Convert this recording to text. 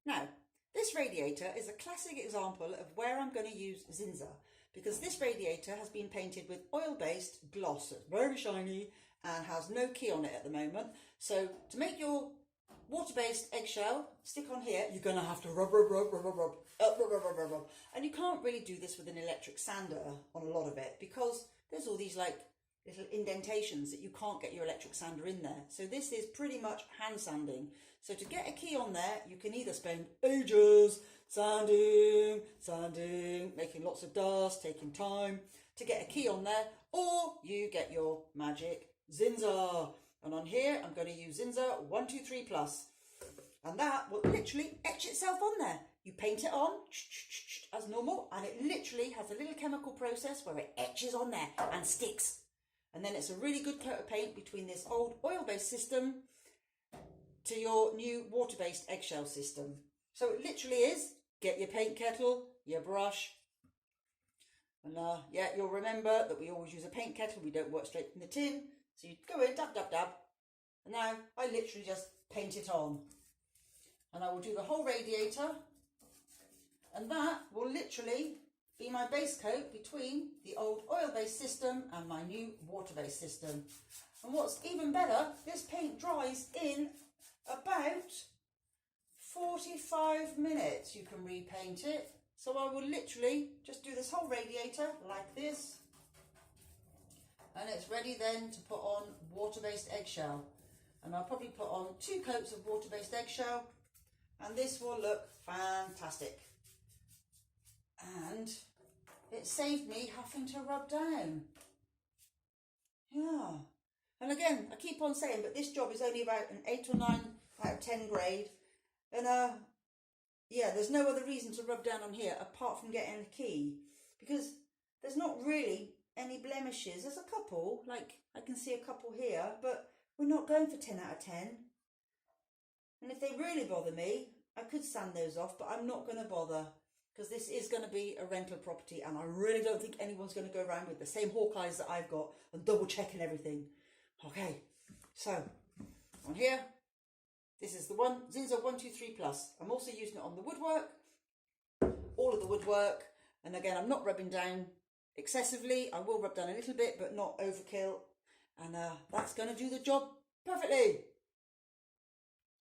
Now, this radiator is a classic example of where I'm going to use Zinsser, because this radiator has been painted with oil-based gloss. It's very shiny and has no key on it at the moment. So to make your water-based eggshell stick on here, you're going to have to rub. And you can't really do this with an electric sander on a lot of it, because there's all these like little indentations that you can't get your electric sander in there. So this is pretty much hand sanding. So to get a key on there, you can either spend ages sanding, making lots of dust, taking time to get a key on there, or you get your magic Zinsser. And on here, I'm going to use Zinsser 123 Plus. And that will literally etch itself on there. You paint it on as normal, and it literally has a little chemical process where it etches on there and sticks. And then it's a really good coat of paint between this old oil-based system to your new water-based eggshell system. So it literally is, get your paint kettle, your brush, and yeah, you'll remember that we always use a paint kettle. We don't work straight from the tin. So you go in, dab, dab, dab. And now I literally just paint it on. And I will do the whole radiator. And that will literally be my base coat between the old oil-based system and my new water-based system. And what's even better, this paint dries in about 45 minutes. You can repaint it. So I will literally just do this whole radiator like this. And it's ready then to put on water-based eggshell. And I'll probably put on 2 coats of water-based eggshell. And this will look fantastic. And it saved me having to rub down. Yeah. And again, I keep on saying, but this job is only about an 8 or 9 out of 10 grade. And yeah, there's no other reason to rub down on here apart from getting a key. Because there's not really any blemishes. There's a couple, like I can see a couple here, but we're not going for 10 out of 10. And if they really bother me, I could sand those off, but I'm not going to bother, because this is going to be a rental property, and I really don't think anyone's going to go around with the same Hawkeyes that I've got and double checking everything. Okay, so on here, this is the Zinsser 123 Plus. I'm also using it on the woodwork, all of the woodwork, and again, I'm not rubbing down excessively. I will rub down a little bit, but not overkill, and that's going to do the job perfectly.